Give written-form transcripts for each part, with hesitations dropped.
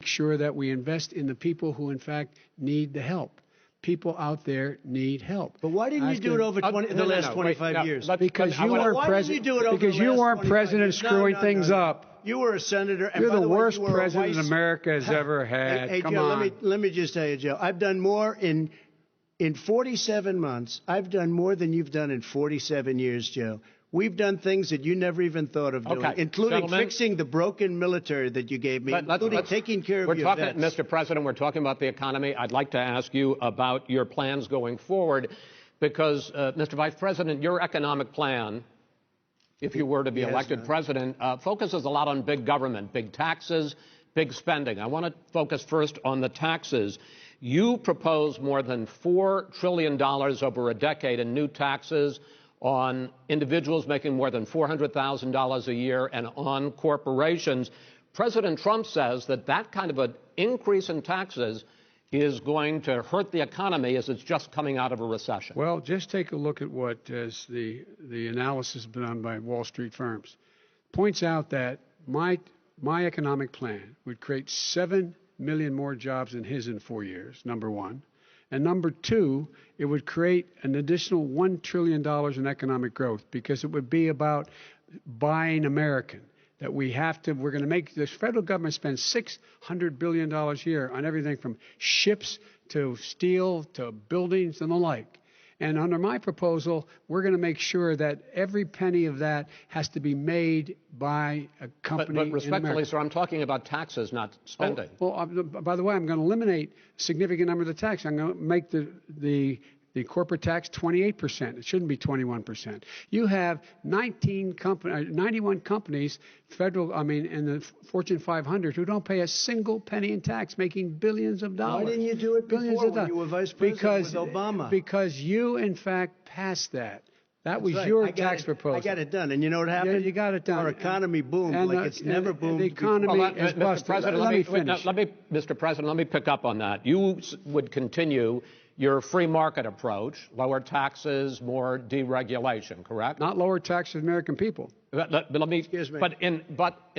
sure that we invest in the people who, in fact, need the help. People out there need help. But why didn't you do it over the last 25 years? Because you weren't president. Because you weren't president screwing things up. You were a senator. And You're by the way, worst you were president America has ever had. Hey, Come Joe, on. let me just tell you, Joe. I've done more in 47 months. I've done more than you've done in 47 years, Joe. We've done things that you never even thought of doing, including fixing the broken military that you gave me, including taking care of your vets. Mr. President, we're talking about the economy. I'd like to ask you about your plans going forward because, Mr. Vice President, your economic plan, if you were to be elected president, focuses a lot on big government, big taxes, big spending. I want to focus first on the taxes. You propose more than $4 trillion over a decade in new taxes on individuals making more than $400,000 a year and on corporations. President Trump says that that kind of an increase in taxes is going to hurt the economy as it's just coming out of a recession. Well, just take a look at what the analysis done by Wall Street firms. Points out that my economic plan would create 7 million more jobs than his in 4 years, number one. And number two, it would create an additional $1 trillion in economic growth because it would be about buying American. That we're going to make this federal government spend $600 billion a year on everything from ships to steel to buildings and the like. And under my proposal, we're going to make sure that every penny of that has to be made by a company. But respectfully, sir, I'm talking about taxes, not spending. By the way, I'm going to eliminate a significant number of the tax. I'm going to make the corporate tax 28%. It shouldn't be 21%. You have 91 companies, in the Fortune 500 who don't pay a single penny in tax, making billions of dollars. Why didn't you do it before when you were vice president with Obama? Because you, in fact, passed that. That was your tax proposal. I got it done. And you know what happened? Yeah, you got it done. Our economy boomed like it's never boomed. The economy is busted. Let me finish. Mr. President, let me pick up on that. You would continue your free market approach, lower taxes, more deregulation, correct? Not lower taxes for American people. Excuse me. But in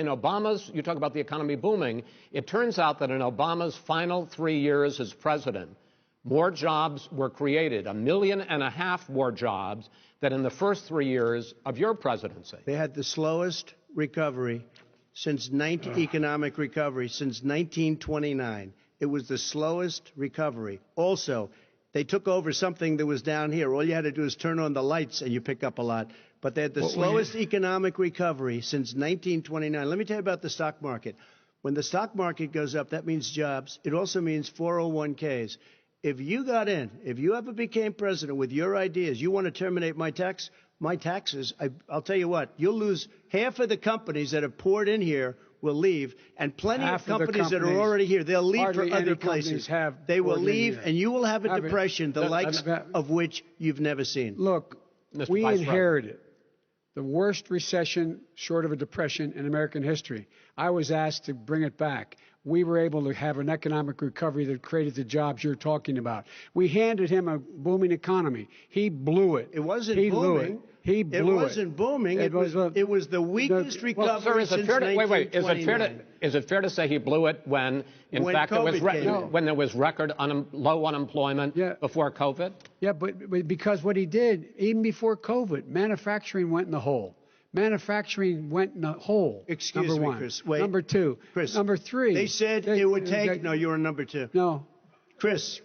Obama's, you talk about the economy booming, it turns out that in Obama's final 3 years as president, more jobs were created, 1.5 million more jobs than in the first 3 years of your presidency. They had the slowest recovery economic recovery since 1929. It was the slowest recovery. Also, they took over something that was down here. All you had to do is turn on the lights and you pick up a lot. But they had the slowest economic recovery since 1929. Let me tell you about the stock market. When the stock market goes up, that means jobs. It also means 401ks. If you got in, if you ever became president with your ideas, you want to terminate my taxes, I'll tell you what, you'll lose half of the companies that have poured in here will leave, and plenty of companies that are already here, they'll leave for other places. They will leave, and you will have a depression, the likes of which you've never seen. Look, we inherited the worst recession short of a depression in American history. I was asked to bring it back. We were able to have an economic recovery that created the jobs you're talking about. We handed him a booming economy. He blew it. It wasn't booming. He blew it. It wasn't booming. It was the weakest recovery since 1929. Is it fair to say he blew it when there was record low unemployment before COVID? Yeah, but because what he did, even before COVID, manufacturing went in the hole. Excuse me, Chris. Wait. Number two. Chris. Number three. They said it would take. No, you're on number two. No. Chris.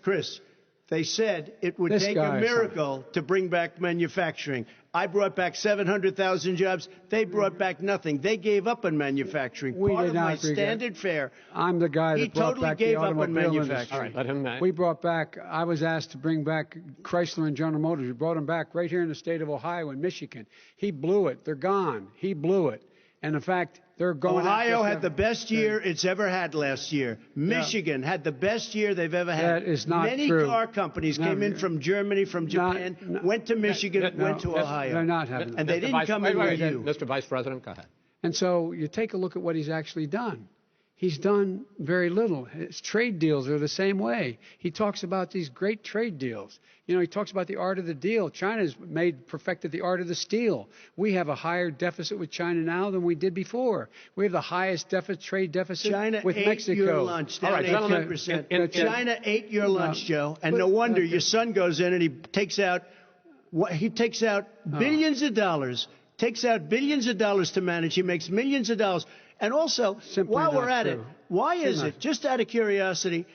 They said it would take a miracle to bring back manufacturing. I brought back 700,000 jobs. They brought back nothing. They gave up on manufacturing. Part of my standard fare. I'm the guy that brought back the automobile industry. All right, let him. We brought back. I was asked to bring back Chrysler and General Motors. We brought them back right here in the state of Ohio and Michigan. He blew it. They're gone. He blew it. And in fact, they're going. Ohio had the best year it's ever had last year. Michigan had the best year they've ever had. That is not true. Many car companies came in from Germany, from Japan, went to Michigan, went to Ohio. They're not having. And they didn't come in with you. Mr. Vice President, go ahead. And so you take a look at what he's actually done. He's done very little. His trade deals are the same way. He talks about these great trade deals. You know, he talks about the art of the deal. China's perfected the art of the steal. We have a higher deficit with China now than we did before. We have the highest trade deficit with Mexico. China ate your lunch, down 18%. China ate your lunch, Joe, and no wonder your son goes in and he takes out billions of dollars. Takes out billions of dollars to manage. He makes millions of dollars. And also, while we're at it, why is it, just out of curiosity,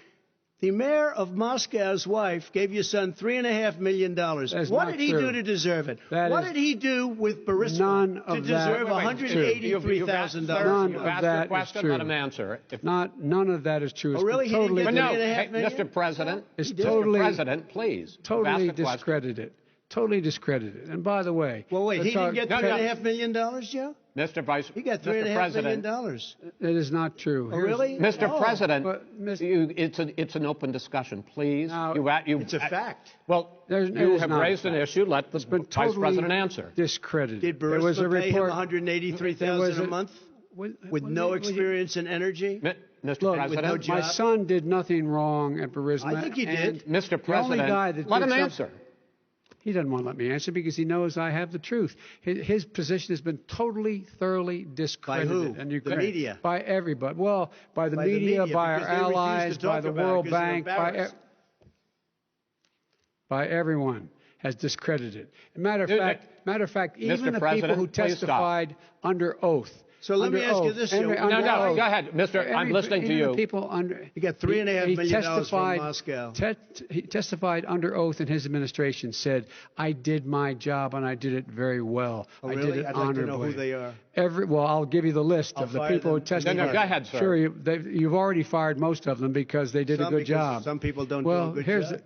the mayor of Moscow's wife gave your son $3.5 million. What did he do to deserve it? What did he do with Burisma to deserve $183,000? None of that is true. Let him answer. None of that is true. Oh, really? Totally, he didn't get $3.5 million? Mr. President, Mr. President, please. Totally discredited. Totally discredited. And by the way, well, wait, he didn't get $3.5 million, Joe? Mr. Vice, he got $3.5 million. It is not true. Oh, really? Mr. President, it's an open discussion, please. It's a fact. Well, you have raised an issue. Let the Vice President answer. Discredited. Did Burisma pay him $183,000 a month with no experience in energy? Mr. President, my son did nothing wrong at Burisma. I think he did. Mr. President, let him answer. He doesn't want to let me answer because he knows I have the truth. His position has been totally, thoroughly discredited. By who? And you the media? By everybody. Well, by the media, by our allies, by the World Bank, by everyone has discredited. Matter of fact, even the people who testified under oath. So let me ask you this, Joe. No, go ahead, Mr. I'm listening to you. He got $3.5 million from Moscow. He testified under oath in his administration, said, I did my job and I did it very well. Oh, really? I did it honorably. I'd like to know who they are. Well, I'll give you the list of the people who testified. No, go ahead, sir. Sure, you've already fired most of them because they did a good job. Some people don't do a good job.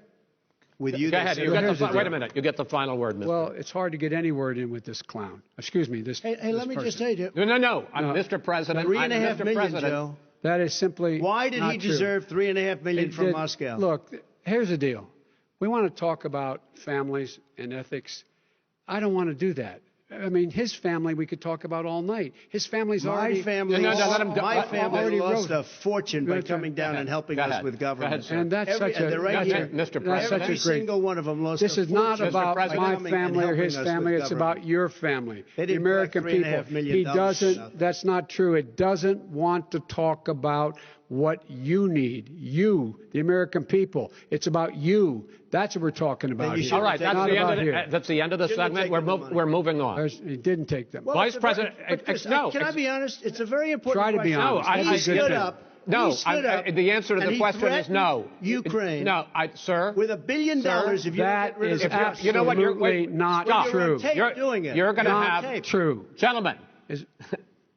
With you, go ahead. Wait a minute. You get the final word, Mr. Well, it's hard to get any word in with this clown. Excuse me. Hey, let me just tell you. No. Mr. President. $3.5 million, Joe. That is simply Why did he deserve $3.5 million from Moscow? Look, here's the deal. We want to talk about families and ethics. I don't want to do that. I mean, his family we could talk about all night. His family's already... My family lost a fortune by coming down and helping us with government. And that's such a... Mr. President. Every single one of them lost a fortune. This is not about my family or his family. It's about your family, the American people. He doesn't... That's not true. It doesn't want to talk about what you need. You, the American people. It's about you. That's what we're talking about here. All right, that's the end of the segment. We're moving on. He didn't take them. Well, Vice President, no. Can I be honest? It's a very important question. Try to be honest. He stood up. No, the answer to the question is no. Ukraine. No, sir. With $1 billion, if you that get rid is of absolutely you know what, you're not true. You're going to have true, gentlemen.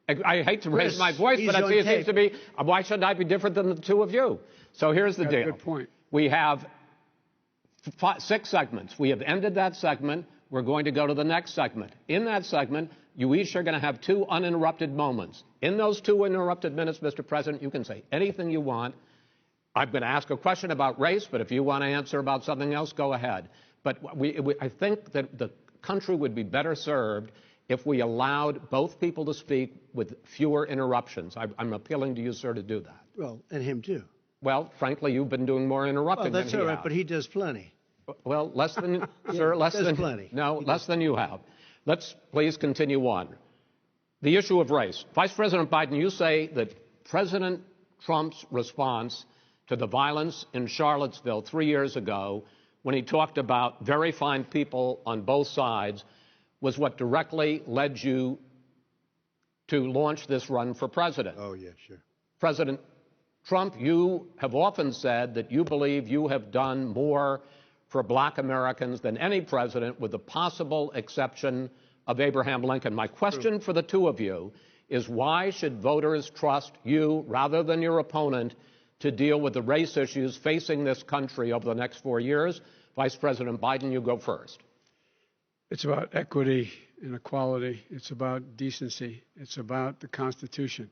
I hate to raise my voice, but it seems to be. Why should I be different than the two of you? So here's the deal. Good point. We have 6 segments. We have ended that segment. We're going to go to the next segment. In that segment, you each are going to have 2 uninterrupted moments. In those 2 uninterrupted minutes, Mr. President, you can say anything you want. I'm going to ask a question about race, but if you want to answer about something else, go ahead. But I think that the country would be better served if we allowed both people to speak with fewer interruptions. I'm appealing to you, sir, to do that. Well, and him too. Well, frankly, you've been doing more interrupting than he has. That's all right, but he does plenty. Well, less than, sir, less than plenty. No, less than you have. Let's please continue on. The issue of race. Vice President Biden, you say that President Trump's response to the violence in Charlottesville 3 years ago, when he talked about very fine people on both sides, was what directly led you to launch this run for president. Oh, yeah, sure. President Trump, you have often said that you believe you have done more for black Americans than any president, with the possible exception of Abraham Lincoln. My question for the two of you is, why should voters trust you rather than your opponent to deal with the race issues facing this country over the next 4 years? Vice President Biden, you go first. It's about equity and equality. It's about decency. It's about the Constitution.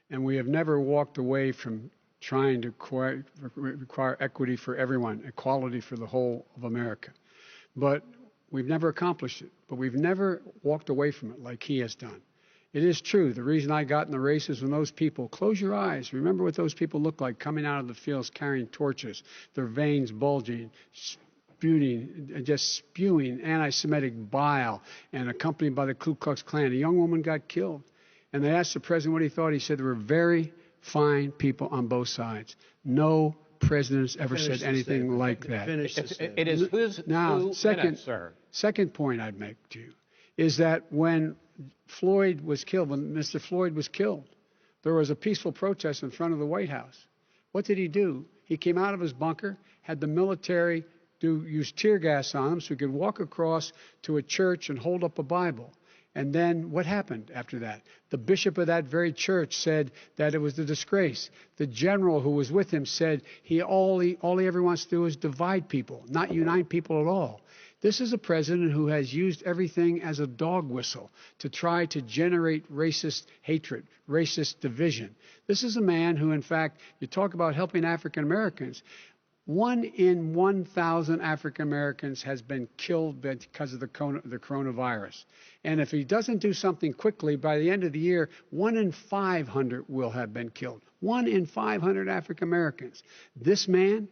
And we have never walked away from trying to require equity for everyone, equality for the whole of America. But we've never accomplished it. But we've never walked away from it like he has done. It is true. The reason I got in the race is when those people, close your eyes, remember what those people look like coming out of the fields carrying torches, their veins bulging, just spewing anti-Semitic bile, and accompanied by the Ku Klux Klan. A young woman got killed. And they asked the president what he thought. He said there were very fine people on both sides. No president's ever said anything like that. It is whose now, 2 minutes, sir. Second point I'd make to you is that when Floyd was killed, when Mr. Floyd was killed, there was a peaceful protest in front of the White House. What did he do? He came out of his bunker, had the military use tear gas on him so he could walk across to a church and hold up a Bible. And then what happened after that? The bishop of that very church said that it was a disgrace. The general who was with him said all he ever wants to do is divide people, not unite people at all. This is a president who has used everything as a dog whistle to try to generate racist hatred, racist division. This is a man who, in fact, you talk about helping African Americans. 1 in 1,000 African Americans has been killed because of the coronavirus. And if he doesn't do something quickly, by the end of the year, 1 in 500 will have been killed. 1 in 500 African Americans. This man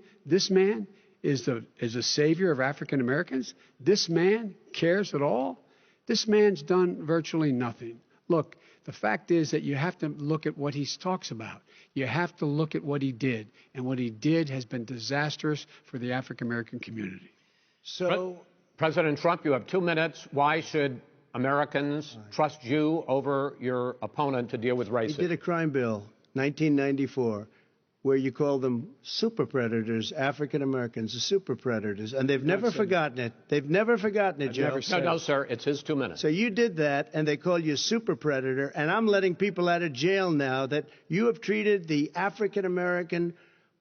is a savior of African Americans. This man cares at all. This man's done virtually nothing. Look, the fact is that you have to look at what he talks about. You have to look at what he did. And what he did has been disastrous for the African American community. So, President Trump, you have 2 minutes. Why should Americans trust you over your opponent to deal with racism? he did a crime bill, 1994, where you call them super predators, African Americans, the super predators, and they've never forgotten it. They've never forgotten it, Joe. No, sir, it's his 2 minutes. So you did that, and they call you a super predator, and I'm letting people out of jail now that you have treated the African American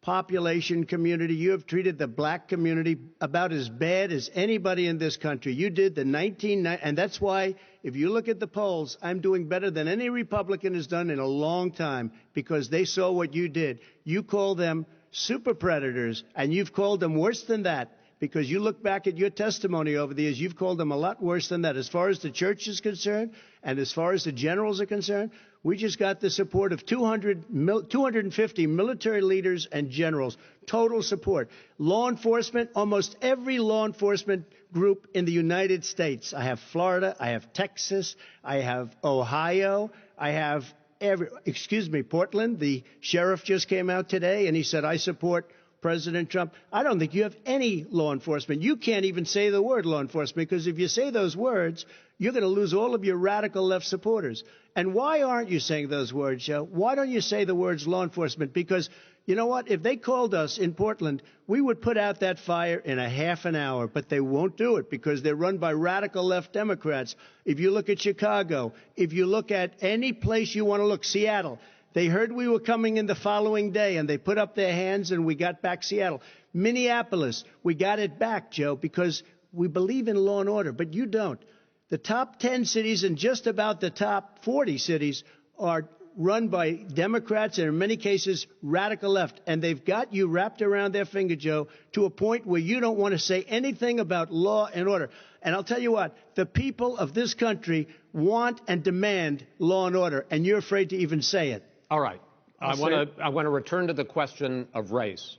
population community, you have treated the black community about as bad as anybody in this country. You did the 1990, and that's why, if you look at the polls, I'm doing better than any Republican has done in a long time, because they saw what you did. You call them super predators, and you've called them worse than that, because you look back at your testimony over the years, you've called them a lot worse than that. As far as the church is concerned, and as far as the generals are concerned, we just got the support of 250 military leaders and generals, total support. Law enforcement, almost every law enforcement group in the United States. I have Florida, I have Texas, I have Ohio, I have Portland. The sheriff just came out today and he said, I support President Trump. I don't think you have any law enforcement. You can't even say the word law enforcement, because if you say those words, you're going to lose all of your radical left supporters. And why aren't you saying those words, Joe? Why don't you say the words law enforcement? Because you know what? If they called us in Portland, we would put out that fire in a half an hour, but they won't do it because they're run by radical left Democrats. If you look at Chicago, if you look at any place you want to look, Seattle, they heard we were coming in the following day, and they put up their hands, and we got back Seattle. Minneapolis, we got it back, Joe, because we believe in law and order, but you don't. The top 10 cities and just about the top 40 cities are run by Democrats and in many cases radical left. And they've got you wrapped around their finger, Joe, to a point where you don't want to say anything about law and order. And I'll tell you what, the people of this country want and demand law and order, and you're afraid to even say it. All right. I want to return to the question of race.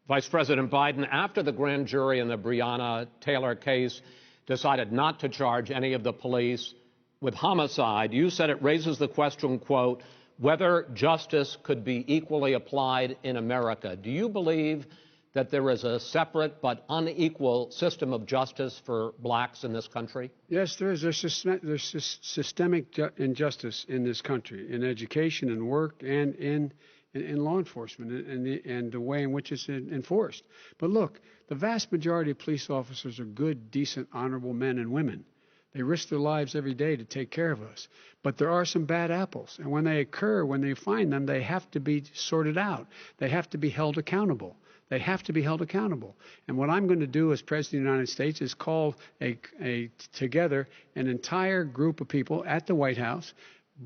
Vice President Biden, after the grand jury in the Breonna Taylor case decided not to charge any of the police with homicide, you said it raises the question, quote, whether justice could be equally applied in America. Do you believe that there is a separate but unequal system of justice for blacks in this country? Yes, there is. There's systemic injustice in this country, in education and work and in law enforcement and the way in which it's enforced. But look, the vast majority of police officers are good, decent, honorable men and women. They risk their lives every day to take care of us. But there are some bad apples. And when they occur, when they find them, they have to be sorted out. They have to be held accountable. They have to be held accountable. And what I'm going to do as President of the United States is call together an entire group of people at the White House,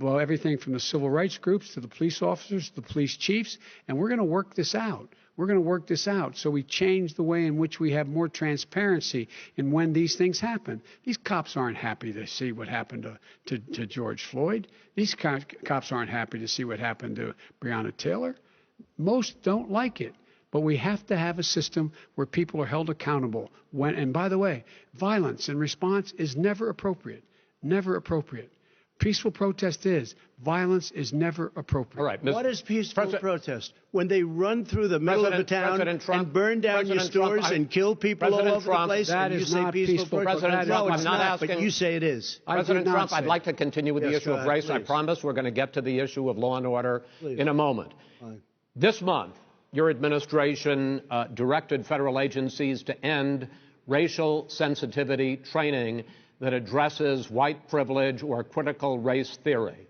everything from the civil rights groups to the police officers, to the police chiefs, and we're going to work this out. We're going to work this out. So we change the way in which we have more transparency in when these things happen. These cops aren't happy to see what happened to George Floyd. These cops aren't happy to see what happened to Breonna Taylor. Most don't like it. But we have to have a system where people are held accountable. And by the way, violence in response is never appropriate. Never appropriate. Peaceful protest is. Violence is never appropriate. All right. What is peaceful protest? When they run through the middle of the town and burn down your stores and kill people all over the place, that and you is say not peaceful protest? President Trump, No, it's I'm not asking. but you say it is. President Trump, I'd like to continue with the issue of race. Please. I promise we're going to get to the issue of law and order in a moment. Fine. This month, your administration directed federal agencies to end racial sensitivity training that addresses white privilege or critical race theory.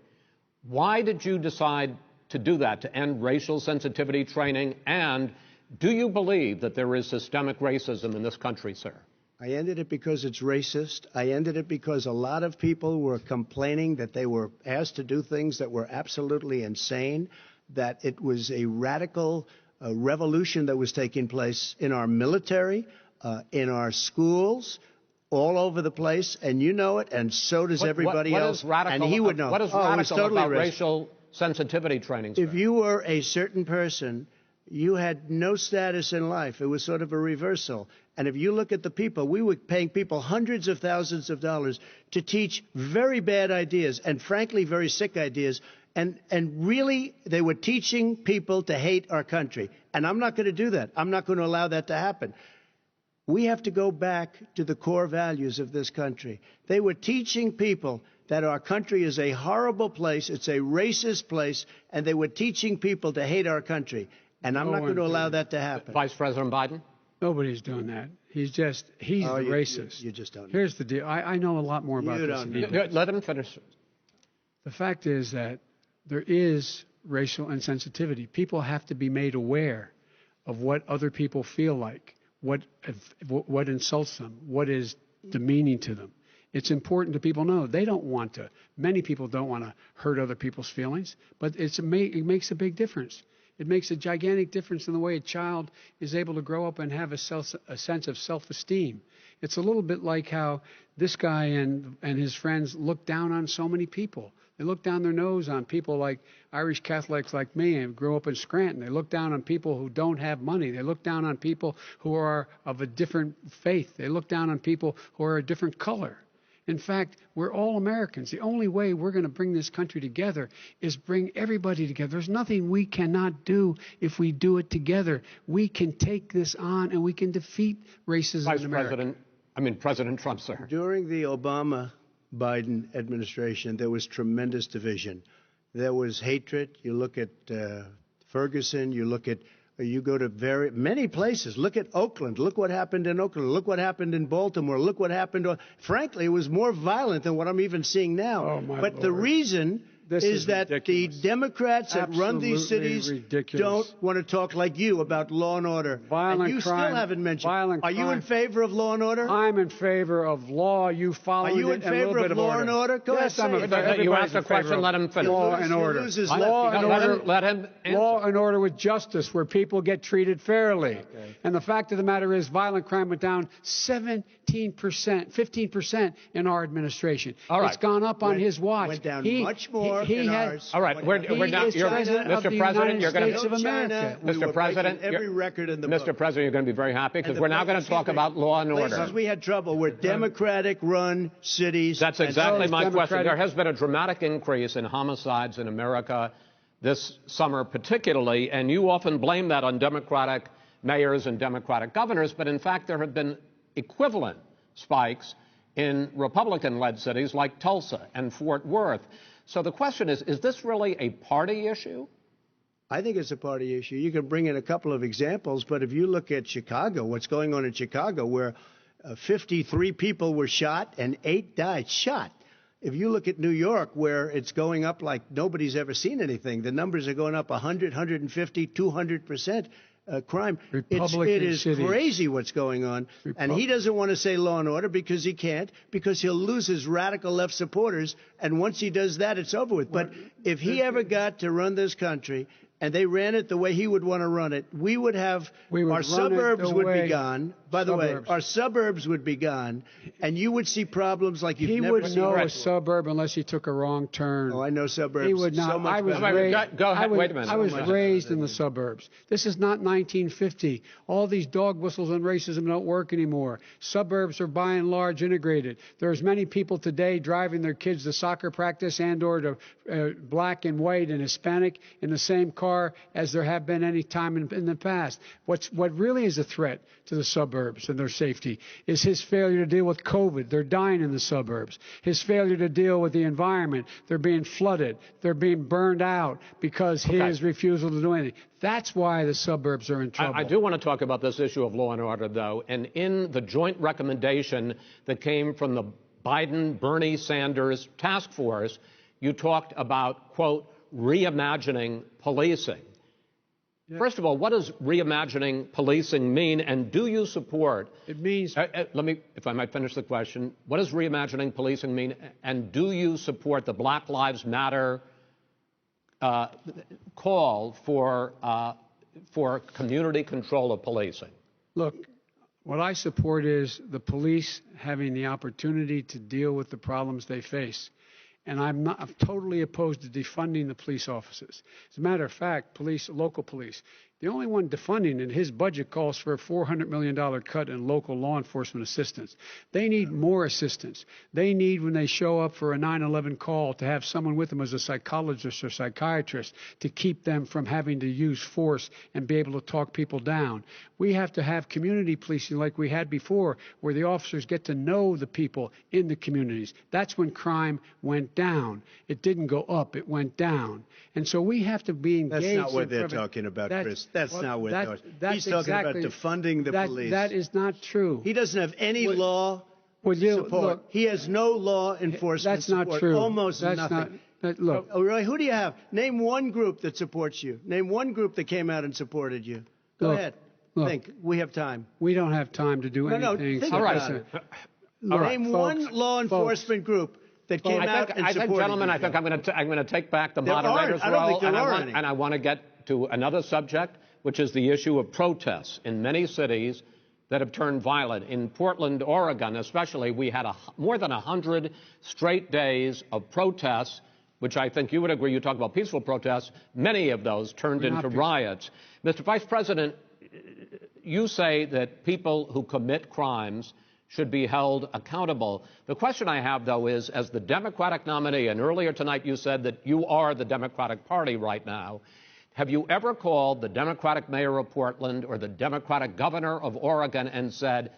Why did you decide to do that, to end racial sensitivity training? And do you believe that there is systemic racism in this country, sir? I ended it because it's racist. I ended it because a lot of people were complaining that they were asked to do things that were absolutely insane, that it was a radical revolution that was taking place in our military, in our schools, all over the place, and you know it, and so does everybody else. And he would know. What is radical about racial sensitivity training, sir? If you were a certain person, you had no status in life. It was sort of a reversal. And if you look at the people, we were paying people hundreds of thousands of dollars to teach very bad ideas and, frankly, very sick ideas. And really, they were teaching people to hate our country. And I'm not going to do that. I'm not going to allow that to happen. We have to go back to the core values of this country. They were teaching people that our country is a horrible place, it's a racist place, and they were teaching people to hate our country. And I'm not going to allow that to happen. Vice President Biden? Nobody's doing that. He's the racist. You just don't know. Here's the deal. I know a lot more about this than he does. Let him finish. The fact is that there is racial insensitivity. People have to be made aware of what other people feel like, what insults them, what is demeaning to them. It's important to people know. They don't want to. Many people don't want to hurt other people's feelings, but it makes a big difference. It makes a gigantic difference in the way a child is able to grow up and have a sense of self-esteem. It's a little bit like how this guy and his friends look down on so many people. They look down their nose on people like Irish Catholics like me and grew up in Scranton. They look down on people who don't have money. They look down on people who are of a different faith. They look down on people who are a different color. In fact, we're all Americans. The only way we're going to bring this country together is bring everybody together. There's nothing we cannot do if we do it together. We can take this on and we can defeat racism in America. President Trump, sir. During the Obama-Biden administration, there was tremendous division. There was hatred. You look at Ferguson. You go to many places. Look at Oakland. Look what happened in Oakland. Look what happened in Baltimore. Look what happened. Frankly, it was more violent than what I'm even seeing now. Oh, my but Lord. The reason is that ridiculous. the Democrats that run these cities ridiculous. don't want to talk like you about law and order. Violent and you crime, still haven't mentioned. violent Are you crime. in favor of law and order? I'm in favor of law. You follow it. Are you in favor of law and order? Go yes, ahead. I'm in favor. You asked a question. Let him finish. Law and order. Law and order. Let him answer. Law and order with justice, where people get treated fairly. Okay. And the fact of the matter is, violent crime went down 15% in our administration. All right. It's gone up on his watch. Went down much more in ours. All right, we're now. Mr. President, you're going to. Mr. President, every record in the book. Mr. President, you're going to be very happy because we're now going to talk about law and order. Places we had trouble were Democratic-run cities. That's exactly my question. There has been a dramatic increase in homicides in America this summer, particularly, and you often blame that on Democratic mayors and Democratic governors, but in fact there have been equivalent spikes in Republican-led cities like Tulsa and Fort Worth. So the question is this really a party issue? I think it's a party issue. You can bring in a couple of examples, but if you look at Chicago, what's going on in Chicago, where 53 people were shot and 8 died shot. If you look at New York, where it's going up like nobody's ever seen anything, the numbers are going up 100, 150, 200%. Crime. It is crazy what's going on. And he doesn't want to say law and order because he can't, because he'll lose his radical left supporters. And once he does that, it's over with. But if he ever got to run this country, and they ran it the way he would want to run it, we would have our suburbs would be gone. By the way, our suburbs would be gone, and you would see problems like you've never seen. He would know a suburb unless he took a wrong turn. Oh, I know suburbs. He would not. So much Wait a minute. I was raised in the suburbs. This is not 1950. All these dog whistles and racism don't work anymore. Suburbs are by and large integrated. There's many people today driving their kids to soccer practice and/or to black and white and Hispanic in the same car as there have been any time in the past. What really is a threat to the suburbs and their safety is his failure to deal with COVID. They're dying in the suburbs. His failure to deal with the environment. They're being flooded. They're being burned out because his refusal to do anything. That's why the suburbs are in trouble. I do want to talk about this issue of law and order, though. And in the joint recommendation that came from the Biden-Bernie Sanders task force, you talked about, quote, reimagining policing. Yeah. First of all, what does reimagining policing mean, and do you support? It means. Let me, if I might finish the question. What does reimagining policing mean, and do you support the Black Lives Matter call for community control of policing? Look, what I support is the police having the opportunity to deal with the problems they face. And I'm totally opposed to defunding the police officers. As a matter of fact, local police, the only one defunding it, his budget calls for a $400 million cut in local law enforcement assistance. They need more assistance. They need, when they show up for a 9/11 call, to have someone with them as a psychologist or psychiatrist to keep them from having to use force and be able to talk people down. We have to have community policing like we had before, where the officers get to know the people in the communities. That's when crime went down. It didn't go up, it went down. And so we have to be engaged. That's not what they're talking about, Chris. That's not what they're talking about. He's talking about defunding the police. That is not true. He doesn't have any law support. Look, he has no law enforcement support. That's not true. Almost nothing. Look. Oh, really? Who do you have? Name one group that supports you. Name one group that came out and supported you. Go ahead. Look, think. We have time. We don't have time to do anything. Think about it. Name one law enforcement group that came out and supported gentlemen, you. I think I'm going to take back the moderator's role, and I want to get to another subject, which is the issue of protests in many cities that have turned violent. In Portland, Oregon, especially, we had more than 100 straight days of protests, which I think you would agree. You talk about peaceful protests. Many of those turned into riots. Mr. Vice President, you say that people who commit crimes should be held accountable. The question I have, though, is, as the Democratic nominee, and earlier tonight you said that you are the Democratic Party right now, have you ever called the Democratic mayor of Portland or the Democratic governor of Oregon and said,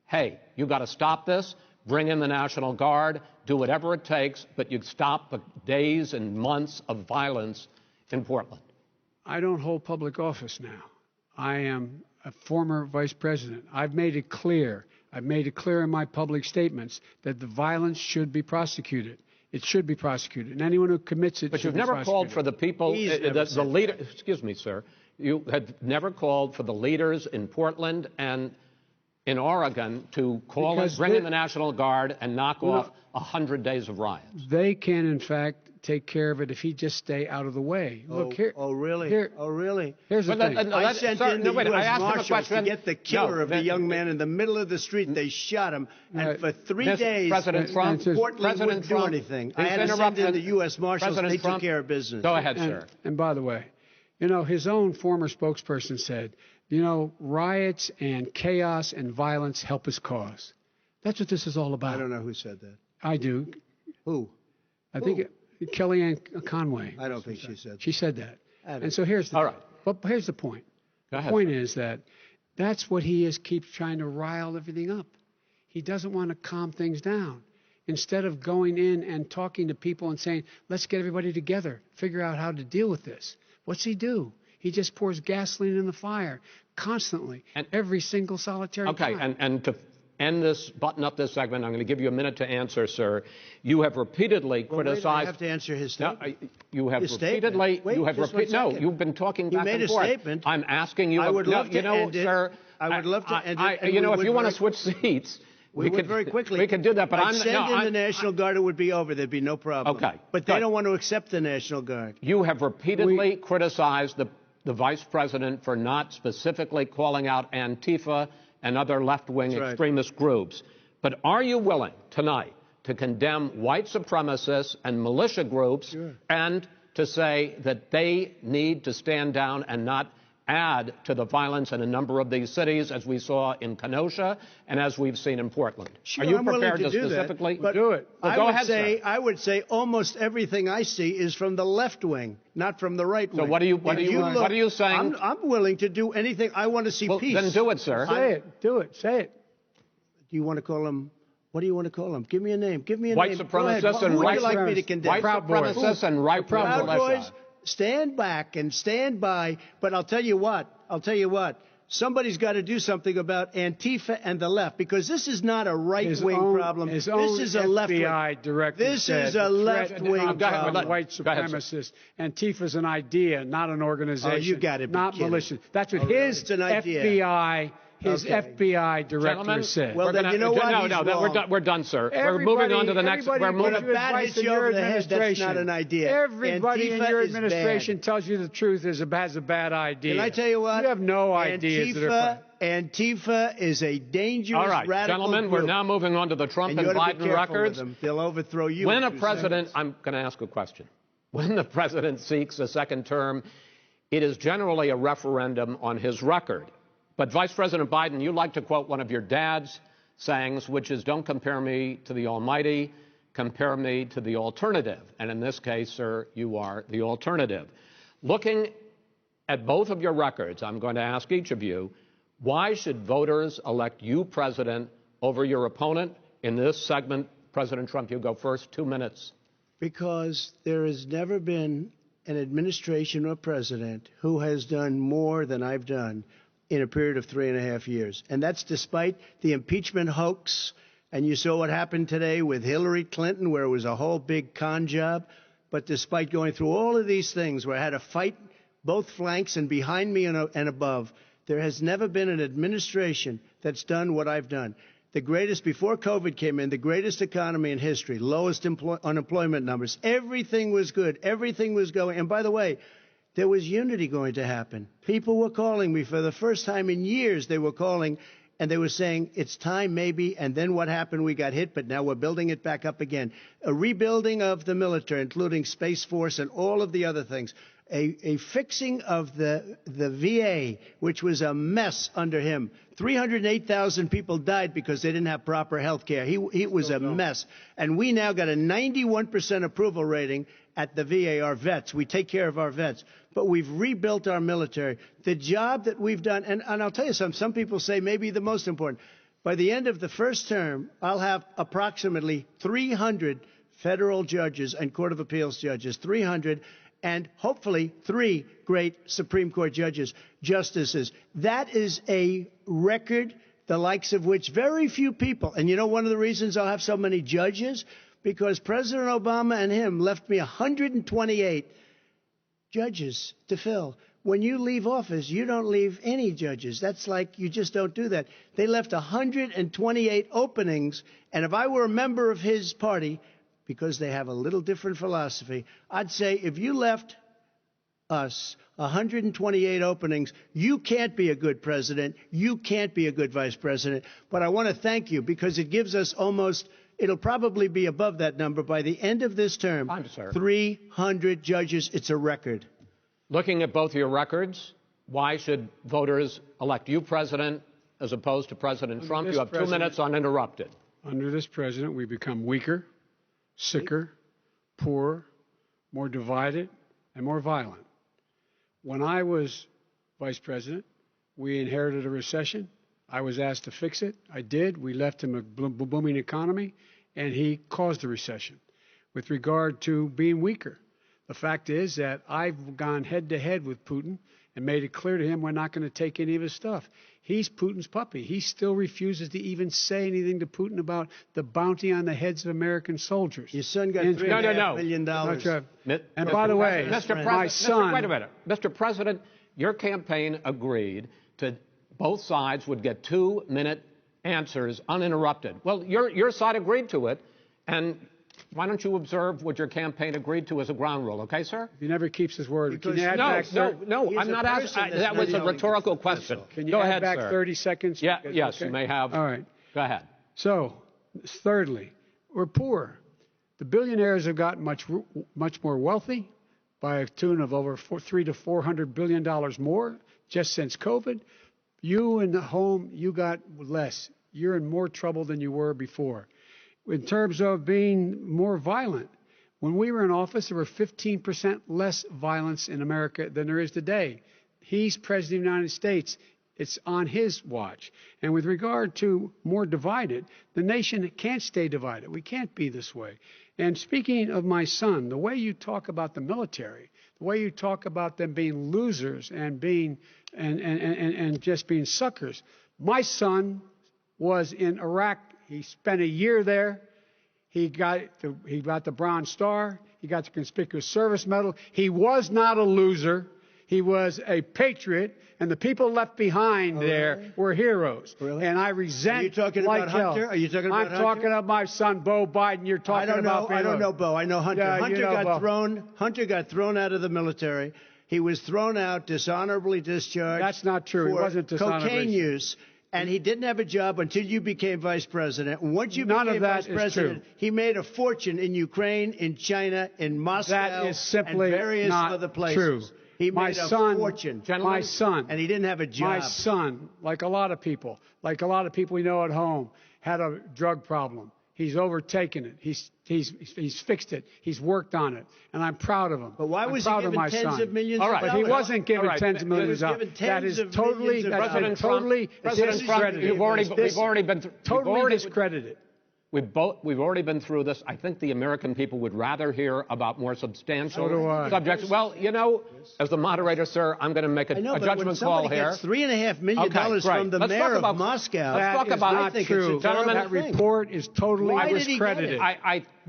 hey, you got to stop this, bring in the National Guard, do whatever it takes, but you stop the days and months of violence in Portland? I don't hold public office now. I am a former vice president. I've made it clear in my public statements that the violence should be prosecuted. It should be prosecuted, and anyone who commits it. But you've never called for the people, the leader. Excuse me, sir. You had never called for the leaders in Portland and in Oregon to bring in the National Guard and knock off 100 days of riots. They can, in fact, take care of it if he just stay out of the way. Look here. Oh, really? Really? Here's the thing. I sent in the U.S. Marshals to get the killer of the young man in the middle of the street. They shot him, and for 3 days, President Trump Portland wouldn't do anything. I had to send in the U.S. Marshals. They took care of business. Go ahead, sir. And by the way, his own former spokesperson said, riots and chaos and violence help his cause. That's what this is all about. I don't know who said that. I do. Who? I think Kellyanne Conway. I don't think she said that. She said that. And so here's the all right. But here's the point. The point is that's what he keeps trying to rile everything up. He doesn't want to calm things down. Instead of going in and talking to people and saying, let's get everybody together, figure out how to deal with this. What's he do? He just pours gasoline in the fire constantly, and every single solitary time. Okay, and to end this, button up this segment, I'm going to give you a minute to answer, sir. You have repeatedly criticized. I have to answer his statement. No, you have repeatedly. Wait, no, you've been talking back and forth. He made a statement. I'm asking you. I would love to end it. Sir, I would love to end it. if you want to switch seats, We would very quickly. We could do that, but I'd send in the National Guard, it would be over. There'd be no problem. Okay. But they don't want to accept the National Guard. You have repeatedly criticized the Vice President for not specifically calling out Antifa and other left-wing extremist groups. But are you willing tonight to condemn white supremacists and militia groups and to say that they need to stand down and not add to the violence in a number of these cities, as we saw in Kenosha and as we've seen in Portland? Sure, are you I'm prepared willing to do specifically that, but do it? Well, go ahead, sir. I would say almost everything I see is from the left wing, not from the right wing. So what are you saying? I'm willing to do anything. I want to see peace. Then do it, sir. Say it. Do it. Say it. Do you want to call them? What do you want to call them? Give me a name. Give me a white name. Supremacists and who would you like me to condemn? White supremacists and right Proud militia. Boys, stand back and stand by. But I'll tell you what. Somebody's got to do something about Antifa and the left, because this is not a right-wing problem. This is a left-wing. FBI director This is a left-wing problem. White supremacists. Antifa's an idea, not an organization. Oh, you got it. Not militia. That's what his FBI. FBI director said. Well, then you know what? No, we're done, sir. We're moving on to the next. We're moving. When a bat hits you over the head, that's not an idea. Everybody Antifa in your administration tells you the truth has a bad idea. Can I tell you what? You have no idea. Antifa is a dangerous, all right, radical gentlemen, group. We're now moving on to the Trump and Biden records. They'll overthrow you. When a president, I'm going to ask a question. When the president seeks a second term, it is generally a referendum on his record. But Vice President Biden, you like to quote one of your dad's sayings, which is, don't compare me to the Almighty, compare me to the alternative. And in this case, sir, you are the alternative. Looking at both of your records, I'm going to ask each of you, why should voters elect you president over your opponent? In this segment, President Trump, you go first, 2 minutes. Because there has never been an administration or president who has done more than I've done in a period of 3.5 years. And that's despite the impeachment hoax. And you saw what happened today with Hillary Clinton, where it was a whole big con job. But despite going through all of these things, where I had to fight both flanks and behind me and above, there has never been an administration that's done what I've done. The greatest, before COVID came in, the greatest economy in history, lowest unemployment numbers. Everything was good. Everything was going. And by the way, there was unity going to happen. People were calling me for the first time in years. They were calling and they were saying, it's time maybe. And then what happened? We got hit, but now we're building it back up again. A rebuilding of the military, including Space Force and all of the other things. A fixing of the VA, which was a mess under him. 308,000 people died because they didn't have proper health care. He was a mess. And we now got a 91% approval rating at the VA, our vets. We take care of our vets. But we've rebuilt our military. The job that we've done, and I'll tell you something, some people say maybe the most important. By the end of the first term, I'll have approximately 300 federal judges and Court of Appeals judges, 300, and hopefully 3 great Supreme Court justices. That is a record, the likes of which very few people, and you know one of the reasons I'll have so many judges? Because President Obama and him left me 128 judges to fill. When you leave office, you don't leave any judges. That's like you just don't do that. They left 128 openings, and if I were a member of his party, because they have a little different philosophy, I'd say if you left us 128 openings, you can't be a good president. You can't be a good vice president. But I want to thank you because it gives us almost, it'll probably be above that number by the end of this term. 300 judges. It's a record. Looking at both your records, why should voters elect you president as opposed to President Trump? You have 2 minutes uninterrupted. Under this president, we become weaker, sicker, poorer, more divided, and more violent. When I was vice president, we inherited a recession. I was asked to fix it. I did. We left him a booming economy, and he caused the recession. With regard to being weaker, the fact is that I've gone head-to-head with Putin and made it clear to him we're not going to take any of his stuff. He's Putin's puppy. He still refuses to even say anything to Putin about the bounty on the heads of American soldiers. Your son got $3.5 million. And by the way, my son... Wait a minute. Mr. President, your campaign agreed to both sides would get 2-minute answers uninterrupted. Well, your side agreed to it, and why don't you observe what your campaign agreed to as a ground rule, okay, sir? He never keeps his word. Can you add No, back no, I'm not asking. That was a rhetorical question. Can you Go add ahead, back sir. 30 seconds? Yeah, yes, okay. you may have. All right. Go ahead. So, thirdly, we're poor. The billionaires have gotten much more wealthy by a tune of over $300 to $400 billion more just since COVID. You in the home, you got less. You're in more trouble than you were before. In terms of being more violent, when we were in office, there were 15% less violence in America than there is today. He's president of the United States. It's on his watch. And with regard to more divided, the nation can't stay divided. We can't be this way. And speaking of my son, the way you talk about the military, the way you talk about them being losers and being and just being suckers. My son was in Iraq. He spent a year there. He got the Bronze Star. He got the Conspicuous Service Medal. He was not a loser. He was a patriot, and the people left behind there were heroes. Really? And I resent. Are you talking like about hell. Hunter? Are you talking about Hunter? I'm talking about my son, Beau Biden. You're talking about. I don't know Beau. I know Hunter. Yeah, Hunter you know got Beau. Hunter got thrown out of the military. He was thrown out, dishonorably discharged. That's not true. He For wasn't dishonorably. cocaine use. And he didn't have a job until you became vice president. And once you None became of that vice is president, true. he made a fortune in Ukraine, in China, in Moscow, That is simply and various not other places. true. He My made a son, fortune. my son, and he didn't have a job. My son, like a lot of people we know at home, had a drug problem. He's overtaken it. He's fixed it. He's worked on it, and I'm proud of him. But why was he given tens of millions? All right, but he wasn't given tens of millions. That is totally discredited. We've already been totally discredited. We've already been through this. I think the American people would rather hear about more substantial subjects. Well, you know, as the moderator, sir, I'm going to make a judgment call here. $3.5 million from the mayor of Moscow. Let's talk about not true. Gentlemen, that report is totally discredited.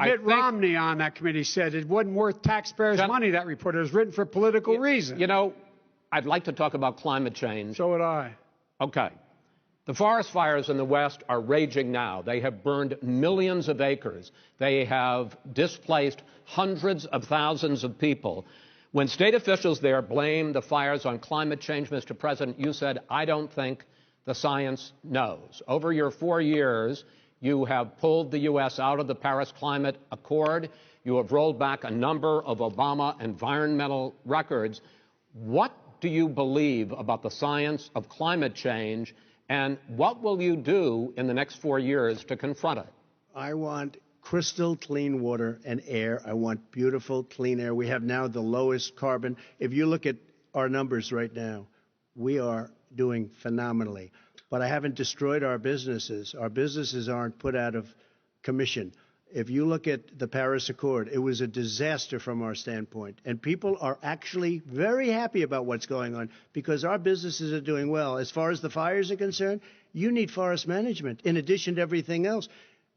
Mitt Romney on that committee said it wasn't worth taxpayers' money, that report. It was written for political reasons. You know, I'd like to talk about climate change. So would I. Okay. The forest fires in the West are raging now. They have burned millions of acres. They have displaced hundreds of thousands of people. When state officials there blame the fires on climate change, Mr. President, you said, I don't think the science knows. Over your 4 years, you have pulled the U.S. out of the Paris Climate Accord. You have rolled back a number of Obama environmental records. What do you believe about the science of climate change? And what will you do in the next 4 years to confront it? I want crystal clean water and air. I want beautiful, clean air. We have now the lowest carbon. If you look at our numbers right now, we are doing phenomenally. But I haven't destroyed our businesses. Our businesses aren't put out of commission. If you look at the Paris Accord, it was a disaster from our standpoint. And people are actually very happy about what's going on because our businesses are doing well. As far as the fires are concerned, you need forest management in addition to everything else.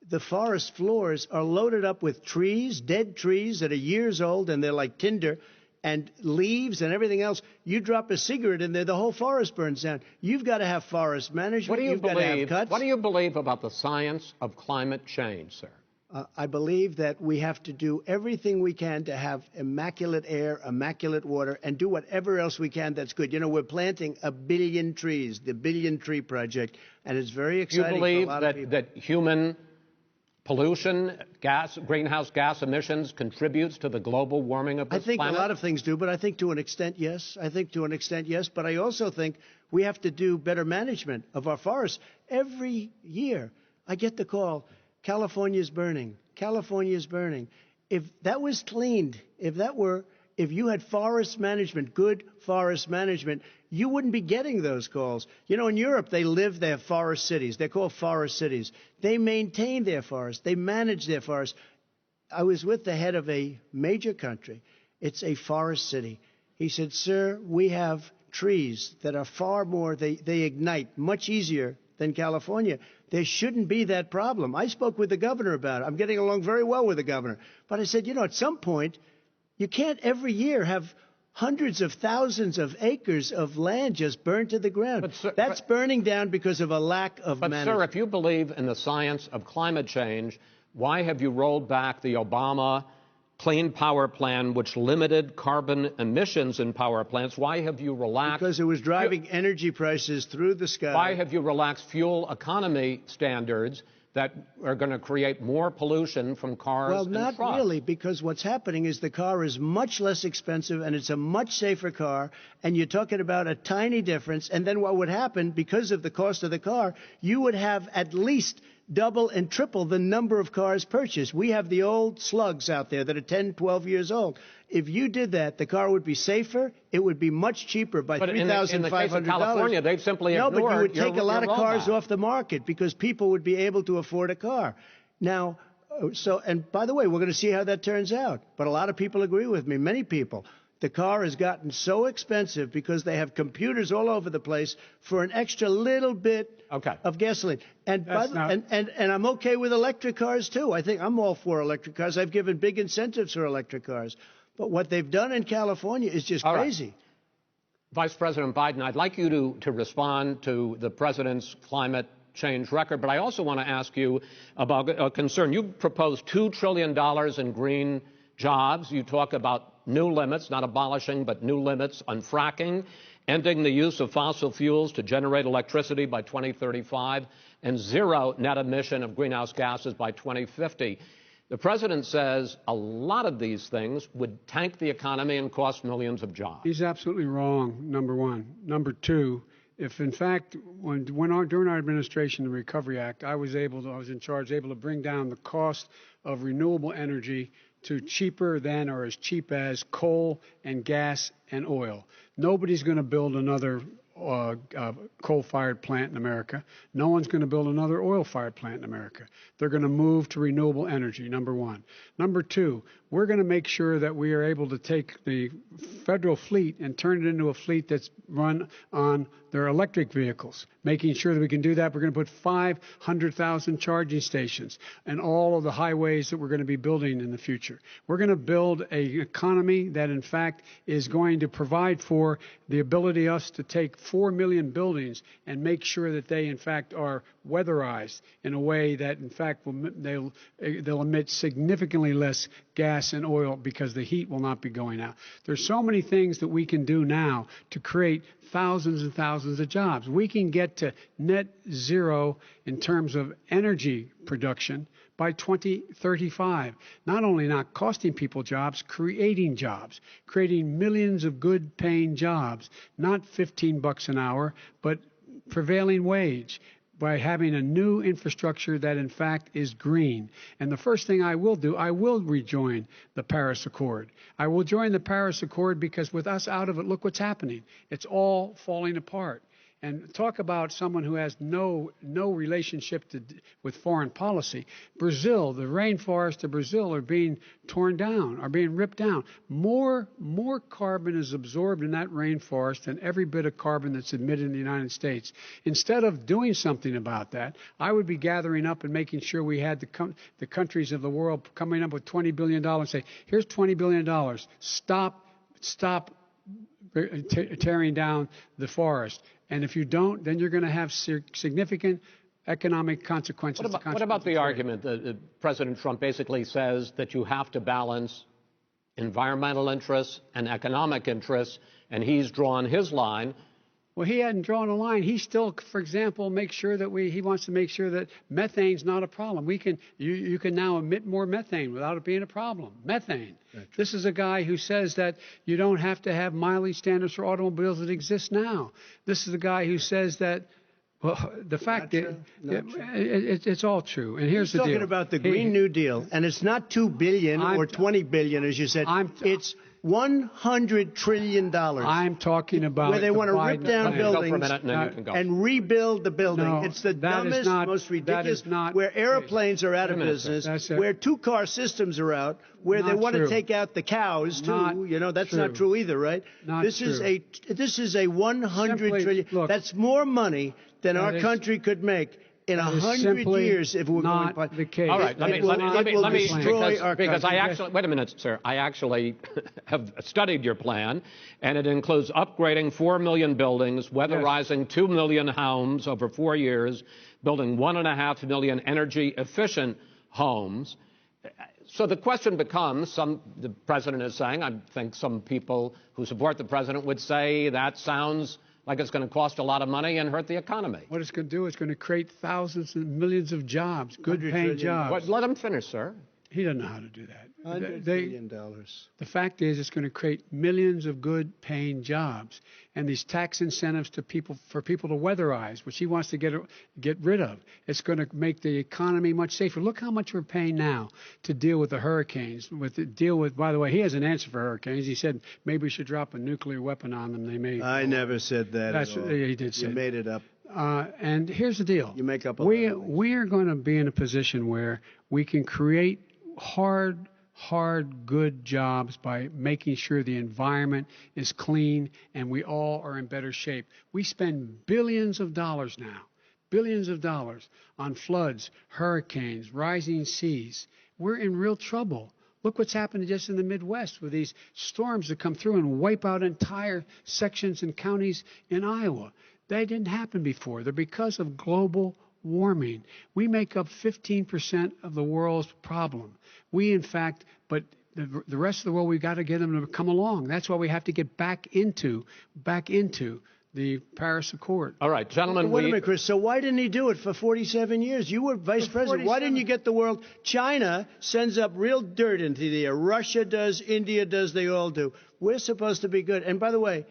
The forest floors are loaded up with trees, dead trees that are years old, and they're like tinder, and leaves and everything else. You drop a cigarette in there, the whole forest burns down. You've got to have forest management. What do you believe? Got to have cuts. What do you believe about the science of climate change, sir? I believe that we have to do everything we can to have immaculate air, immaculate water, and do whatever else we can that's good. You know, we're planting 1 billion trees, the Billion Tree Project, and it's very exciting for a lot of people. You believe that human pollution, greenhouse gas emissions contributes to the global warming of this planet? I think a lot of things do, but I think to an extent, yes. But I also think we have to do better management of our forests. Every year, I get the call, California's burning. California's burning. If that was cleaned, if you had forest management, good forest management, you wouldn't be getting those calls. You know, in Europe, they have forest cities. They're called forest cities. They maintain their forests. They manage their forests. I was with the head of a major country. It's a forest city. He said, sir, we have trees that are far more, they ignite much easier than California. There shouldn't be that problem. I spoke with the governor about it. I'm getting along very well with the governor. But I said, you know, at some point, you can't every year have hundreds of thousands of acres of land just burned to the ground. That's burning down because of a lack of management. But, sir, if you believe in the science of climate change, why have you rolled back the Obama Clean Power Plan, which limited carbon emissions in power plants? Why have you relaxed? Because it was driving energy prices through the sky. Why have you relaxed fuel economy standards that are going to create more pollution from cars and trucks? Well, not really, because what's happening is the car is much less expensive and it's a much safer car, and you're talking about a tiny difference. And then what would happen, because of the cost of the car, you would have at least double and triple the number of cars purchased. We have the old slugs out there that are 10, 12 years old. If you did that, the car would be safer. It would be much cheaper by $3,500. In the case of California, they've simply ignored. No, but you would take a lot of cars rollback off the market because people would be able to afford a car. Now, and by the way, we're going to see how that turns out. But a lot of people agree with me, many people. The car has gotten so expensive because they have computers all over the place for an extra little bit of gasoline. And I'm okay with electric cars, too. I think I'm all for electric cars. I've given big incentives for electric cars. But what they've done in California is just crazy. Right. Vice President Biden, I'd like you to respond to the president's climate change record, but I also want to ask you about a concern. You proposed $2 trillion in green jobs. You talk about new limits, not abolishing, but new limits on fracking, ending the use of fossil fuels to generate electricity by 2035, and zero net emission of greenhouse gases by 2050. The president says a lot of these things would tank the economy and cost millions of jobs. He's absolutely wrong, number one. Number two, if in fact, during our administration, the Recovery Act, I was in charge, able to bring down the cost of renewable energy to cheaper than or as cheap as coal and gas and oil. Nobody's going to build another coal-fired plant in America. No one's going to build another oil-fired plant in America. They're going to move to renewable energy, number one. Number two, we're going to make sure that we are able to take the federal fleet and turn it into a fleet that's run on their electric vehicles. Making sure that we can do that, we're going to put 500,000 charging stations and all of the highways that we're going to be building in the future. We're going to build an economy that, in fact, is going to provide for the ability us to take 4 million buildings and make sure that they, in fact, are weatherized in a way that, in fact, they'll emit significantly less gas and oil because the heat will not be going out. There's so many things that we can do now to create thousands and thousands of jobs. We can get to net zero in terms of energy production by 2035. Not only not costing people jobs, creating millions of good paying jobs, not $15 an hour, but prevailing wage, by having a new infrastructure that, in fact, is green. And the first thing I will do, I will rejoin the Paris Accord. I will join the Paris Accord because with us out of it, look what's happening. It's all falling apart. And talk about someone who has no relationship with foreign policy. Brazil, the rainforests of Brazil are being torn down, are being ripped down. More carbon is absorbed in that rainforest than every bit of carbon that's emitted in the United States. Instead of doing something about that, I would be gathering up and making sure we had the countries of the world coming up with $20 billion and say, here's $20 billion. Stop tearing down the forest. And if you don't, then you're going to have significant economic consequences. What about the argument that President Trump basically says that you have to balance environmental interests and economic interests, and he's drawn his line? Well, he hadn't drawn a line. He still, for example, he wants to make sure that methane's not a problem. You can now emit more methane without it being a problem. Methane. This is a guy who says that you don't have to have mileage standards for automobiles that exist now. This is a guy who says that, well, the fact that it's all true. And here's the deal. He's talking about the Green New Deal, and it's not $2 billion or $20 billion, as you said. It's $100 trillion. I'm talking about where they want to rip down buildings and rebuild the building. No, it's the dumbest, most ridiculous. Where airplanes are out of business, where two-car systems are out, where they want to take out the cows too. That's not true either, right? This is a $100 trillion. That's more money than our country could make. in 100 years if we're not going the case. All right, let me destroy our because I country. actually wait a minute, sir. I actually have studied your plan, and it includes upgrading 4 million buildings, weatherizing 2 million homes over 4 years, building 1.5 million energy-efficient homes. So the question becomes, the president is saying, I think some people who support the president would say that sounds like it's going to cost a lot of money and hurt the economy. What it's going to do is going to create thousands and millions of jobs, good-paying jobs. But let him finish, sir. He doesn't know how to do that. $100 billion. The fact is, it's going to create millions of good-paying jobs, and these tax incentives for people to weatherize, which he wants to get rid of. It's going to make the economy much safer. Look how much we're paying now to deal with the hurricanes. By the way, he has an answer for hurricanes. He said maybe we should drop a nuclear weapon on them. They may. I never said that. At all. He did say. You made it up. And here's the deal. You make up. We are going to be in a position where we can create hard, good jobs by making sure the environment is clean and we all are in better shape. We spend billions of dollars on floods, hurricanes, rising seas. We're in real trouble. Look what's happened just in the Midwest with these storms that come through and wipe out entire sections and counties in Iowa. That didn't happen before. They're because of global warming. We make up 15% of the world's problem. But the rest of the world, we've got to get them to come along. That's why we have to get back into the Paris Accord. All right, gentlemen. Wait a minute, Chris. So why didn't he do it for 47 years? You were vice president. Why didn't you get the world? China sends up real dirt into the air. Russia does. India does. They all do. We're supposed to be good. And by the way,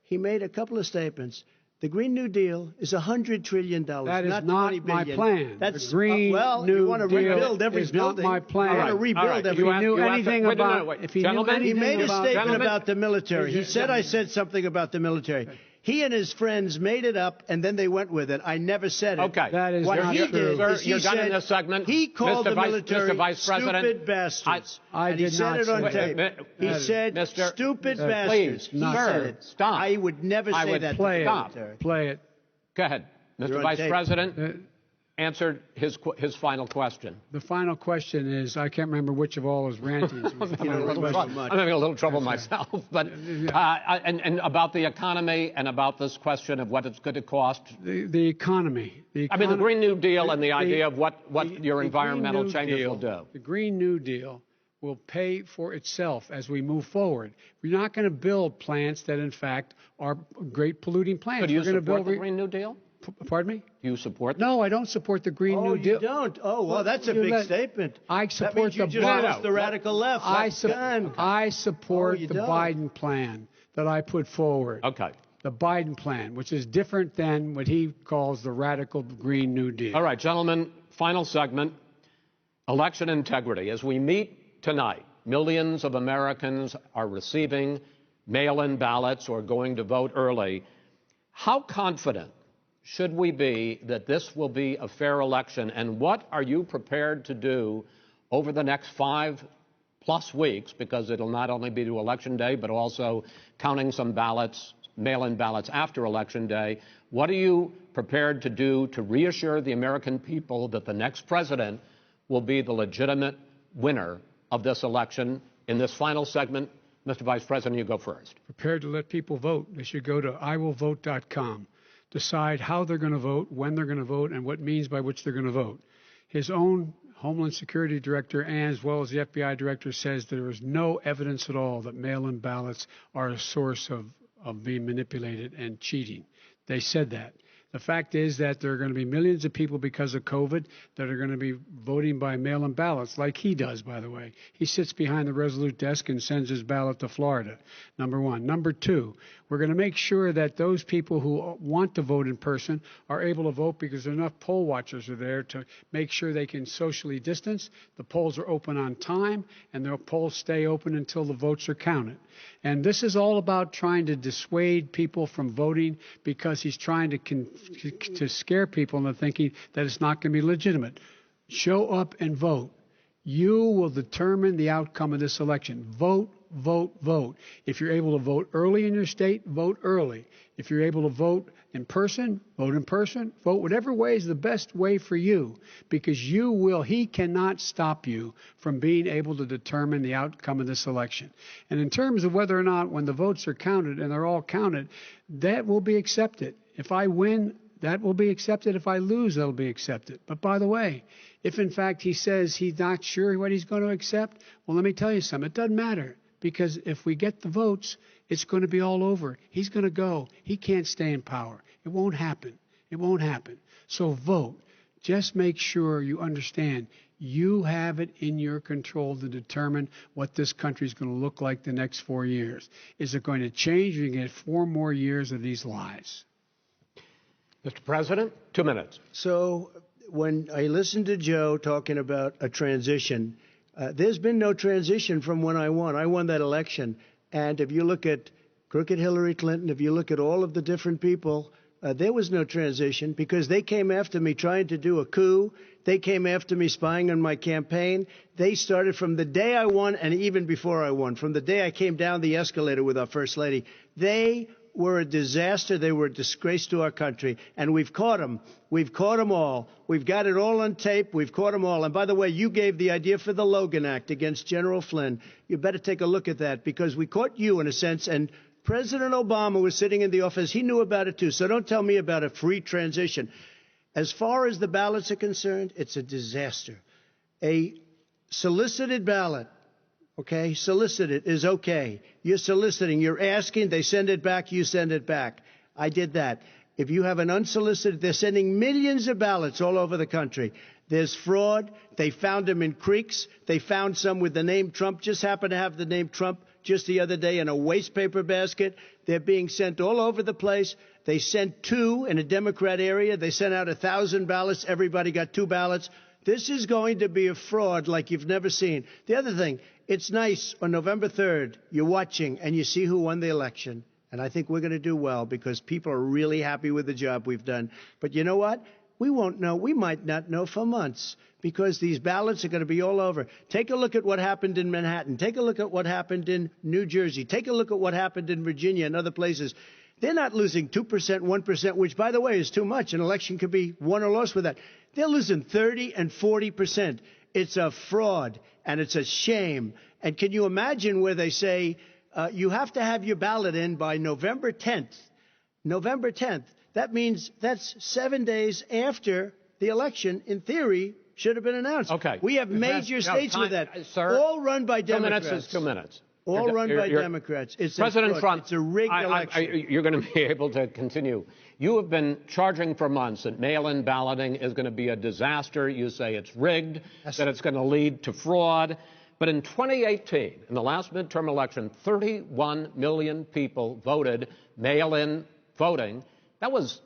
he made a couple of statements. The Green New Deal is $100 trillion. That is not not my plan. That's the Green New you want to Deal rebuild every is building. Not my plan. You want to rebuild every. If he knew anything about, he made a statement about the military. He said I said something about the military. He and his friends made it up, and then they went with it. I never said it. Okay. That is what not he true. did Sir, is you're he done said in this segment. he called the military Mr. Vice President, stupid bastards. I and did he said not it on say tape. He said Mr. stupid Please, bastards. He said it. Stop. I would never say that. Play to it. Play it. Go ahead. Mr. Vice President, answered his final question. The final question is, I can't remember which of all his rantings was the final question. I'm having a little trouble myself. But and about the economy and about this question of what it's going to cost. The economy. I mean, the Green New Deal and the idea of what your environmental changes will do. The Green New Deal will pay for itself as we move forward. We're not going to build plants that, in fact, are great polluting plants. So do you We're support the Green New Deal? Pardon me? Do you support No, I don't support the Green New Deal. Oh, you don't? Oh, well, that's a big statement. I support the radical left. I support the Biden plan that I put forward. Okay. The Biden plan, which is different than what he calls the radical Green New Deal. All right, gentlemen, final segment, election integrity. As we meet tonight, millions of Americans are receiving mail-in ballots or going to vote early. How confident should we be that this will be a fair election, and what are you prepared to do over the next 5+ weeks, because it'll not only be to Election Day, but also counting some ballots, mail-in ballots after Election Day. What are you prepared to do to reassure the American people that the next president will be the legitimate winner of this election? In this final segment, Mr. Vice President, you go first. Prepared to let people vote. They should go to iwillvote.com. Decide how they're going to vote, when they're going to vote, and what means by which they're going to vote. His own Homeland Security Director, and as well as the FBI Director, says there is no evidence at all that mail-in ballots are a source of being manipulated and cheating. They said that. The fact is that there are going to be millions of people because of COVID that are going to be voting by mail-in ballots, like he does, by the way. He sits behind the Resolute desk and sends his ballot to Florida, number one. Number two, we're going to make sure that those people who want to vote in person are able to vote because enough poll watchers are there to make sure they can socially distance. The polls are open on time, and the polls stay open until the votes are counted. And this is all about trying to dissuade people from voting because he's trying to scare people into thinking that it's not going to be legitimate. Show up and vote. You will determine the outcome of this election. Vote vote, vote. If you're able to vote early in your state, vote early. If you're able to vote in person, vote in person. Vote whatever way is the best way for you, because he cannot stop you from being able to determine the outcome of this election. And in terms of whether or not, when the votes are counted, and they're all counted, that will be accepted. If I win, that will be accepted. If I lose, that'll be accepted. But by the way, if in fact he says he's not sure what he's going to accept, well, let me tell you something. It doesn't matter, because if we get the votes, it's going to be all over. He's going to go. He can't stay in power. It won't happen. It won't happen. So vote. Just make sure you understand you have it in your control to determine what this country is going to look like the next 4 years. Is it going to change? You're going to get 4 more years of these lies. Mr. President, 2 minutes. So when I listened to Joe talking about a transition, there's been no transition from when I won. I won that election. And if you look at crooked Hillary Clinton, if you look at all of the different people, there was no transition, because they came after me trying to do a coup. They came after me spying on my campaign. They started from the day I won, and even before I won, from the day I came down the escalator with our First Lady. They were a disaster. They were a disgrace to our country. And we've caught them. We've caught them all. We've got it all on tape. We've caught them all. And by the way, you gave the idea for the Logan Act against General Flynn. You better take a look at that, because we caught you in a sense. And President Obama was sitting in the office. He knew about it, too. So don't tell me about a free transition. As far as the ballots are concerned, it's a disaster. A solicited ballot, okay, solicited is okay. You're soliciting, you're asking, they send it back, you send it back. I did that. If you have an unsolicited, they're sending millions of ballots all over the country. There's fraud. They found them in creeks. They found some with the name Trump, just happened to have the name Trump just the other day in a waste paper basket. They're being sent all over the place. They sent 2 in a Democrat area. They sent out 1,000 ballots. Everybody got 2 ballots. This is going to be a fraud like you've never seen. The other thing, it's nice on November 3rd, you're watching and you see who won the election. And I think we're going to do well, because people are really happy with the job we've done. But you know what? We won't know. We might not know for months, because these ballots are going to be all over. Take a look at what happened in Manhattan. Take a look at what happened in New Jersey. Take a look at what happened in Virginia and other places. They're not losing 2%, 1%, which, by the way, is too much. An election could be won or lost with that. They're losing 30 and 40%. It's a fraud, and it's a shame. And can you imagine where they say you have to have your ballot in by November 10th? November 10th. That means that's 7 days after the election, in theory, should have been announced. Okay. We have major states with that. Sir, all run by Democrats. 2 minutes is 2 minutes. All run by Democrats. It's President Trump, it's a rigged election. You're going to be able to continue. You have been charging for months that mail-in balloting is going to be a disaster. You say it's rigged, that it's going to lead to fraud. But in 2018, in the last midterm election, 31 million people voted mail-in voting. That was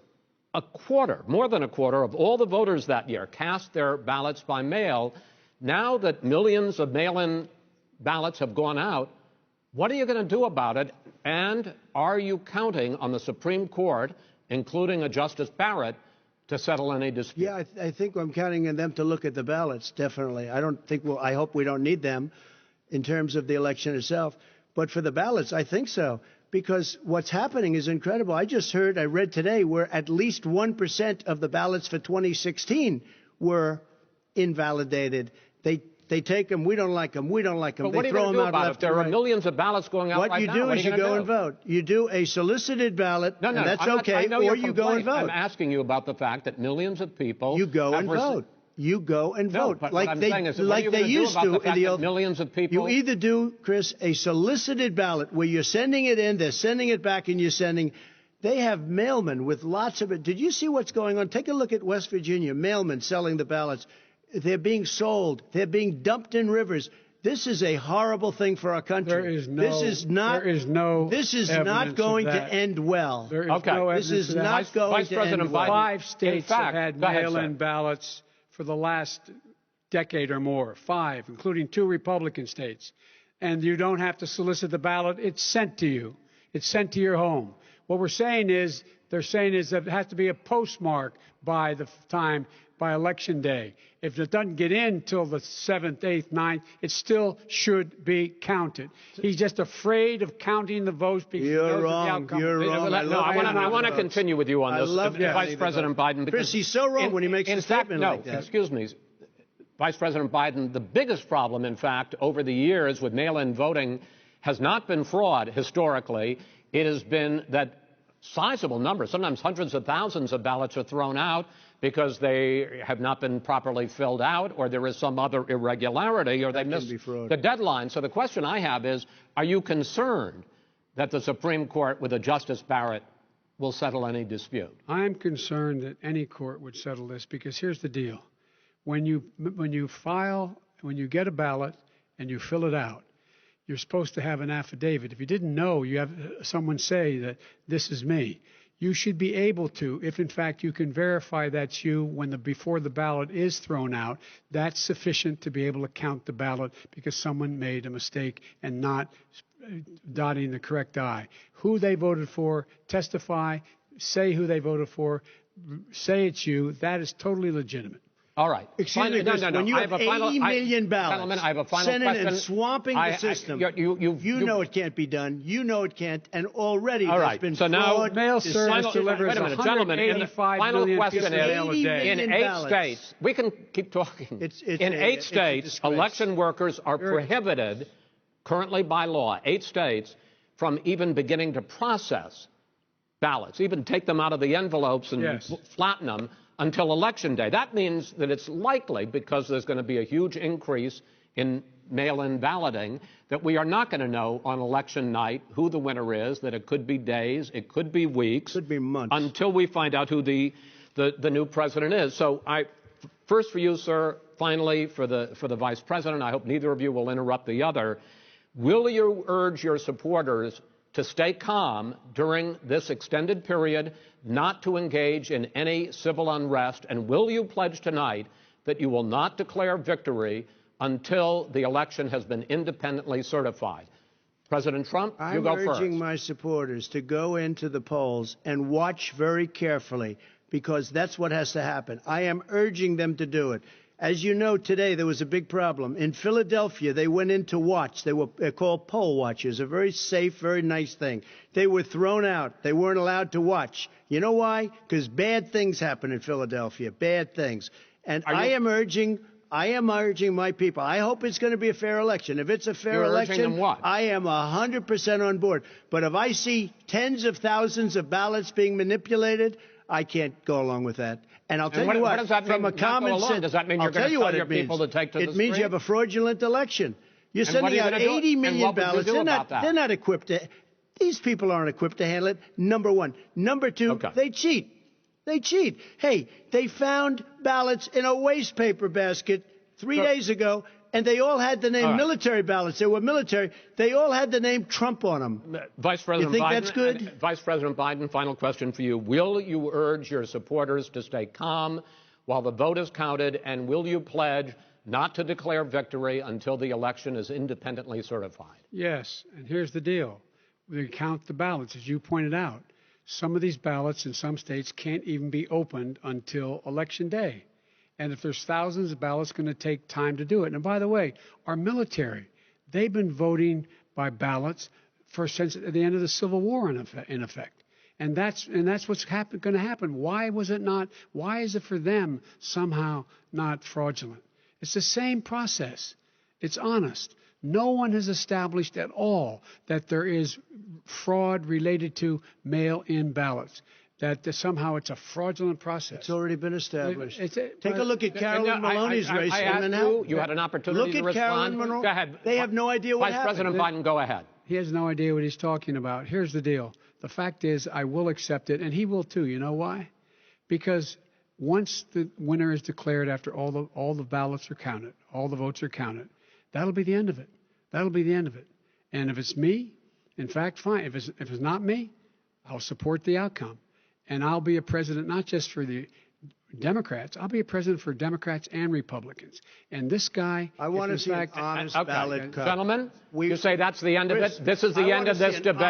a quarter, more than a quarter of all the voters that year cast their ballots by mail. Now that millions of mail-in ballots have gone out, what are you going to do about it? And are you counting on the Supreme Court, including a Justice Barrett, to settle any dispute? Yeah, I think I'm counting on them to look at the ballots, definitely. I hope we don't need them in terms of the election itself. But for the ballots, I think so. Because what's happening is incredible. I read today, where at least 1% of the ballots for 2016 were invalidated. They take them. We don't like them. We don't like them. But what are you going to do about it? There are millions of ballots going out right now. What you do is you go and vote. You do a solicited ballot, and that's okay, or you go and vote. I'm asking you about the fact that millions of people... You go and vote. You go and vote. But what I'm saying is, like they used to in the old... Millions of people... You either do, Chris, a solicited ballot where you're sending it in, they're sending it back, and you're sending... They have mailmen with lots of it. Did you see what's going on? Take a look at West Virginia, mailmen selling the ballots. They're being sold. They're being dumped in rivers. This is a horrible thing for our country. This is not going to end well. There is no evidence. This is not going to end well. 5 states have had mail-in ballots for the last decade or more. 5, including 2 Republican states. And you don't have to solicit the ballot. It's sent to you. It's sent to your home. What they're saying is that it has to be a postmark by the time by Election Day. If it doesn't get in till the 7th, 8th, 9th, it still should be counted. He's just afraid of counting the votes because You're wrong. You're wrong. I want to continue with you on this, Vice President Biden. Chris, he's so wrong when he makes a statement like that. Excuse me. Vice President Biden, the biggest problem, in fact, over the years with mail-in voting has not been fraud historically. It has been that sizable numbers, sometimes hundreds of thousands of ballots are thrown out because they have not been properly filled out, or there is some other irregularity, or they missed the deadline. So the question I have is, are you concerned that the Supreme Court, with a Justice Barrett, will settle any dispute? I'm concerned that any court would settle this, because here's the deal. When you get a ballot and you fill it out, you're supposed to have an affidavit. If you didn't know, you have someone say that this is me. You should be able to, if in fact you can verify that's you before the ballot is thrown out, that's sufficient to be able to count the ballot because someone made a mistake and not dotting the correct I. Who they voted for, testify, say who they voted for, say it's you. That is totally legitimate. All right. Excuse me, Chris, when you have 80 million ballots, I have a final Senate question. And swamping the system, you know it can't be done. You know it can't, and already there's been fraud. Now, mail service delivers 185 million pieces of mail a day. In 8 states, we can keep talking. In 8 states, election workers are prohibited, currently by law, 8 states, from even beginning to process ballots, even take them out of the envelopes and flatten them until Election Day. That means that it's likely, because there's going to be a huge increase in mail-in balloting, that we are not going to know on election night who the winner is, that it could be days, it could be weeks, could be months, until we find out who the new president is. So first for you, sir, finally for the Vice President, I hope neither of you will interrupt the other. Will you urge your supporters to stay calm during this extended period, not to engage in any civil unrest? And will you pledge tonight that you will not declare victory until the election has been independently certified? President Trump, you go first. I'm urging my supporters to go into the polls and watch very carefully, because that's what has to happen. I am urging them to do it. As you know, today there was a big problem. In Philadelphia, they went in to watch. They were called poll watchers, a very safe, very nice thing. They were thrown out. They weren't allowed to watch. You know why? Because bad things happen in Philadelphia, bad things. And I am urging my people. I hope it's going to be a fair election. If it's a fair election, I am 100% on board. But if I see tens of thousands of ballots being manipulated, I can't go along with that. And I'll tell you what, does that mean, from a common sense, does that mean you're going to tell your people to take to the street? It means you have a fraudulent election. You're sending out 80 million ballots. They're not equipped to. These people aren't equipped to handle it. Number one. Number two, they cheat. They cheat. Hey, they found ballots in a waste paper basket 3 days ago, and they all had the name military ballots. They were military. They all had the name Trump on them. Vice President you think Biden, that's good? Vice President Biden, final question for you. Will you urge your supporters to stay calm while the vote is counted, and will you pledge not to declare victory until the election is independently certified? Yes, and here's the deal. We count the ballots, as you pointed out. Some of these ballots in some states can't even be opened until Election Day. And if there's thousands of ballots, it's going to take time to do it. And by the way, our military, they've been voting by ballots since the end of the Civil War, in effect. And that's what's going to happen. Why was it not? Why is it for them somehow not fraudulent? It's the same process. It's honest. No one has established at all that there is fraud related to mail-in ballots, that somehow it's a fraudulent process. It's already been established. Take a look at Carolyn Maloney's race. You had an opportunity to respond. Look at Carolyn Maloney. Go ahead. They have no idea what happened. Vice President Biden, go ahead. He has no idea what he's talking about. Here's the deal. The fact is, I will accept it, and he will too. You know why? Because once the winner is declared, after all the ballots are counted, all the votes are counted, that'll be the end of it. That'll be the end of it. And if it's me, in fact, fine. If it's not me, I'll support the outcome. And I'll be a president not just for the Democrats. I'll be a president for Democrats and Republicans. And this guy, I want to see an honest ballot cut. Gentlemen, you say that's the end of it? This is the end of this debate.